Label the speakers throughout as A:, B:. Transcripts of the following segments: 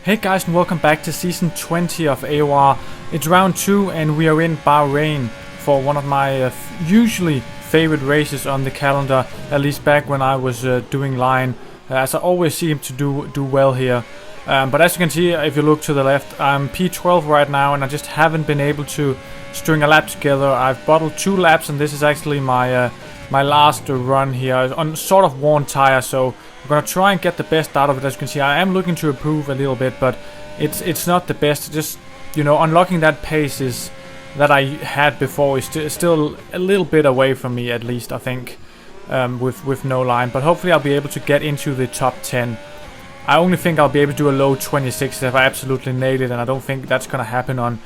A: Hey guys, and welcome back to season 20 of AOR. It's round 2 and we are in Bahrain for one of my usually favorite races on the calendar, at least back when I was doing line, as I always seem to do well here. But as you can see, if you look to the left, I'm P12 right now and I just haven't been able to string a lap together. I've bottled 2 laps and this is actually my my last run here on sort of worn tire, so I'm gonna try and get the best out of it. As you can see, I am looking to improve a little bit, but it's not the best. Just, you know, unlocking that pace is that I had before is still a little bit away from me, at least I think, with no line. But hopefully I'll be able to get into the top 10. I only think I'll be able to do a low 26 if I absolutely nail it, and I don't think that's gonna happen on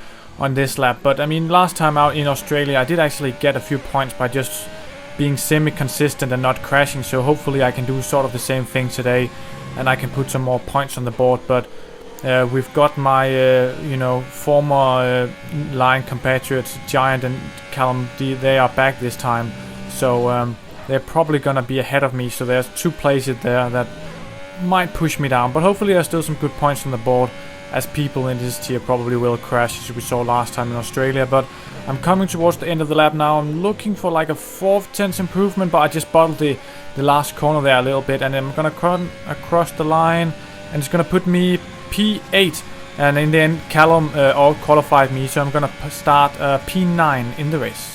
A: this lap. But I mean, last time out in Australia I did actually get a few points by just being semi-consistent and not crashing, so hopefully I can do sort of the same thing today and I can put some more points on the board. But we've got my you know, former line compatriots Giant and Callum D, they are back this time, so they're probably gonna be ahead of me, so there's 2 places there that might push me down, but hopefully there's still some good points on the board, as people in this tier probably will crash, as we saw last time in Australia. But I'm coming towards the end of the lap now. I'm looking for like a 4/10 improvement, but I just bottled the last corner there a little bit, and I'm gonna run across the line, and it's gonna put me P8. And in the end, Callum all qualified me, so I'm gonna start P9 in the race.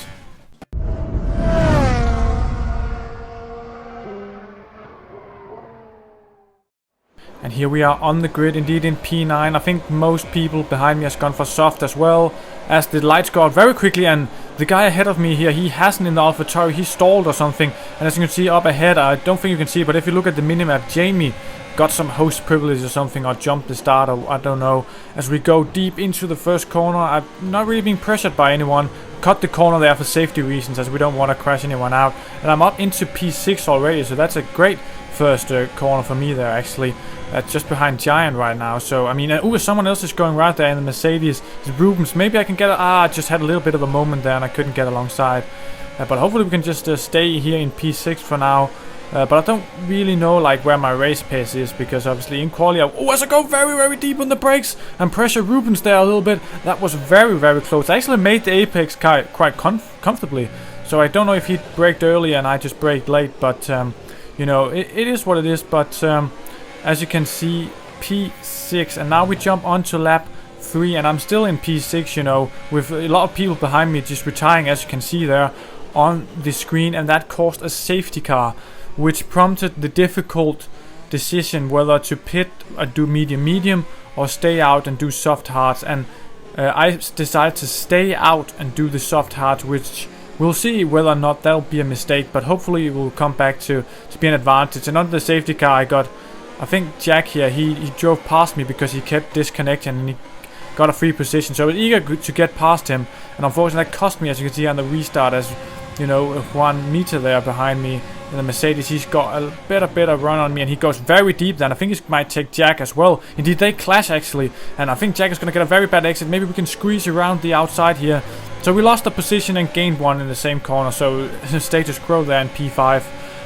A: And here we are on the grid, indeed in P9. I think most people behind me has gone for soft as well, as the lights go out very quickly, and the guy ahead of me here, he hasn't in the AlphaTauri, he stalled or something. And as you can see up ahead, I don't think you can see, but if you look at the minimap, Jamie got some host privilege or something, or jumped the start, or I don't know. As we go deep into the first corner, I'm not really being pressured by anyone. Cut the corner there for safety reasons, as we don't want to crash anyone out. And I'm up into P6 already, so that's a great first corner for me there, actually. Just behind Giant right now. So I mean, someone else is going right there in the Mercedes. It's Rubens. Maybe I can get I just had a little bit of a moment there and I couldn't get alongside. But hopefully we can just stay here in P6 for now. But I don't really know like where my race pace is, because obviously in quali as I go very deep on the brakes and pressure Rubens there a little bit, that was very close. I actually made the apex quite comfortably, so I don't know if he braked early and I just braked late, but you know, it is what it is. But as you can see, P6, and now we jump onto lap 3, and I'm still in P6, you know, with a lot of people behind me just retiring, as you can see there on the screen, and that caused a safety car, which prompted the difficult decision whether to pit or do medium or stay out and do soft hards. And I decided to stay out and do the soft hards, which we'll see whether or not that'll be a mistake, but hopefully it will come back to be an advantage. And on the safety car I got, I think Jack here, he drove past me because he kept disconnecting and he got a free position, so I was eager to get past him, and unfortunately that cost me, as you can see on the restart, as you know, 1 meter there behind me in the Mercedes. He's got a better run on me, and he goes very deep then. I think it might take Jack as well. Indeed, they clash actually, and I think Jack is going to get a very bad exit. Maybe we can squeeze around the outside here. So we lost a position and gained 1 in the same corner, so status quo there in P5.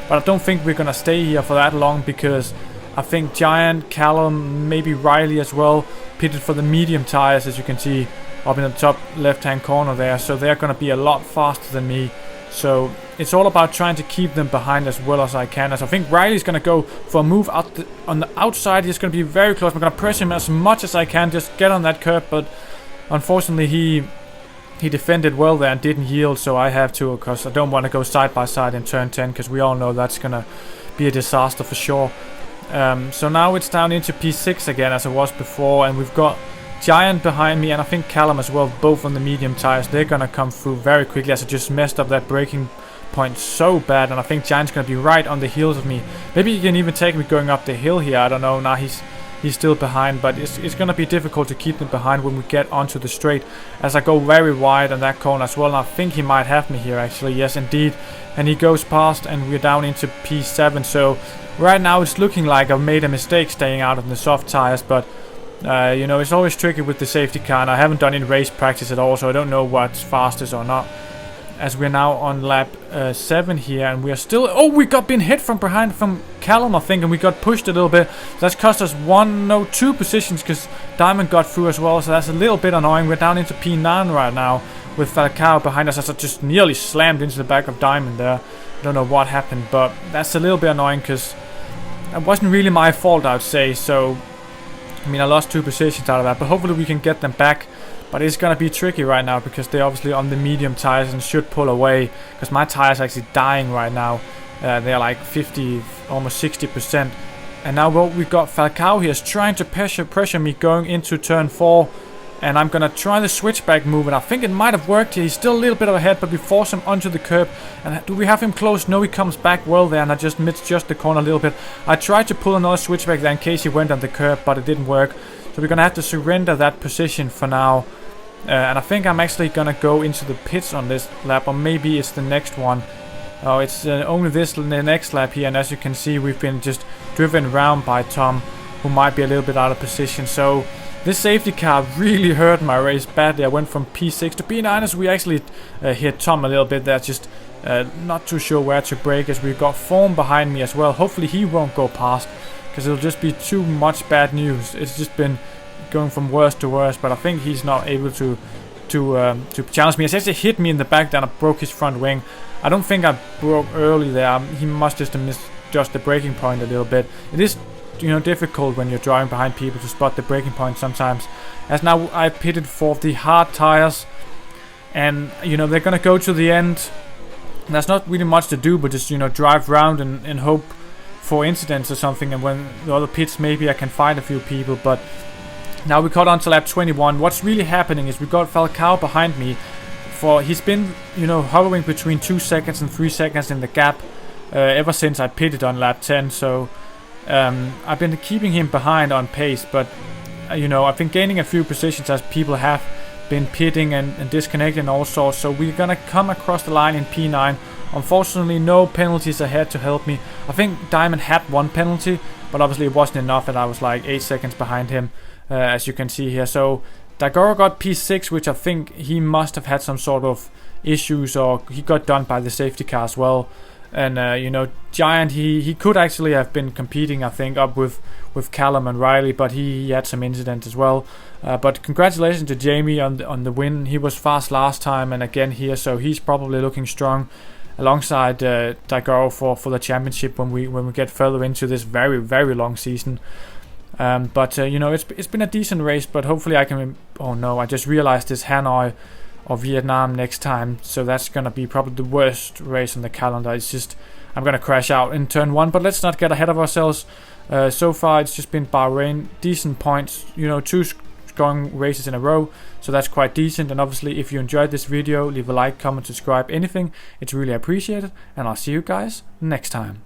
A: But I don't think we're going to stay here for that long, because I think Giant, Callum, maybe Riley as well, pitted for the medium tires, as you can see up in the top left hand corner there, so they're going to be a lot faster than me. So it's all about trying to keep them behind as well as I can, as I think Riley's going to go for a move out on the outside. He's going to be very close. I'm going to press him as much as I can, just get on that curb, but unfortunately he defended well there and didn't yield, so I have to, because I don't want to go side by side in turn 10, because we all know that's going to be a disaster for sure. So now it's down into P6 again, as it was before, and we've got Giant behind me, and I think Callum as well, both on the medium tires. They're gonna come through very quickly, as I just messed up that braking point so bad, and I think Giant's gonna be right on the heels of me. Maybe he can even take me going up the hill here, I don't know. Now he's still behind, but it's gonna be difficult to keep them behind when we get onto the straight, as I go very wide on that corner as well. And I think he might have me here actually, yes indeed, and he goes past, and we're down into P7. So right now it's looking like I've made a mistake staying out of the soft tires, but you know, it's always tricky with the safety car, and I haven't done any race practice at all, so I don't know what's fastest or not. as we're now on lap 7 here, and we are still... Oh, we got been hit from behind from Callum, I think, and we got pushed a little bit. That's cost us 2 positions, because Diamond got through as well, so that's a little bit annoying. We're down into P9 right now with Falcao behind us, as I just nearly slammed into the back of Diamond there. I don't know what happened, but that's a little bit annoying, because it wasn't really my fault, I would say. So, I mean, I lost 2 positions out of that, but hopefully we can get them back. But it's gonna be tricky right now, because they're obviously on the medium tires and should pull away, because my tires are actually dying right now. They're like 50, almost 60%. And now we got Falcao here is trying to pressure me going into turn 4. And I'm gonna try the switchback move, and I think it might have worked here. He's still a little bit ahead, but we force him onto the curb. And do we have him close? No, he comes back well there, and I just missed just the corner a little bit. I tried to pull another switchback there in case he went on the curb, but it didn't work. So we're gonna have to surrender that position for now. And I think I'm actually gonna go into the pits on this lap, or maybe it's the next one. Oh, it's only the next lap here, and as you can see, we've been just driven around by Tom, who might be a little bit out of position. So this safety car really hurt my race badly. I went from P6 to P9 as we actually hit Tom a little bit there, just not too sure where to brake, as we got Form behind me as well. Hopefully he won't go past, because it'll just be too much bad news. It's just been going from worse to worse, but I think he's not able to challenge me. He actually hit me in the back, then I broke his front wing. I don't think I broke early there. He must just have misjudged the braking point a little bit. It is, you know, difficult when you're driving behind people to spot the braking point sometimes. As now I pitted for the hard tires, and you know they're gonna go to the end. There's not really much to do, but just, you know, drive around and hope for incidents or something. And when the other pits, maybe I can find a few people, but. Now we got on to lap 21. What's really happening is we got Falcao behind me. He's been, you know, hovering between 2 seconds and 3 seconds in the gap ever since I pitted on lap 10. So I've been keeping him behind on pace, but you know, I've been gaining a few positions as people have been pitting and disconnecting and all sorts. So we're gonna come across the line in P9. Unfortunately, no penalties ahead to help me. I think Diamond had 1 penalty, but obviously it wasn't enough, and I was like 8 seconds behind him. As you can see here. So Dagoro got P6, which I think he must have had some sort of issues, or he got done by the safety car as well. And you know, Giant, he could actually have been competing, I think, up with Callum and Riley, but he had some incidents as well. But congratulations to Jamie on the win. He was fast last time and again here, so he's probably looking strong alongside Dagoro for the championship when we get further into this very, very long season. But you know, it's been a decent race, but hopefully I can... Oh no, I just realized this Hanoi or Vietnam next time, so that's gonna be probably the worst race on the calendar. It's just, I'm gonna crash out in turn 1, but let's not get ahead of ourselves. So far it's just been Bahrain, decent points, you know, 2 strong races in a row, so that's quite decent. And obviously if you enjoyed this video, leave a like, comment, subscribe, anything, it's really appreciated, and I'll see you guys next time.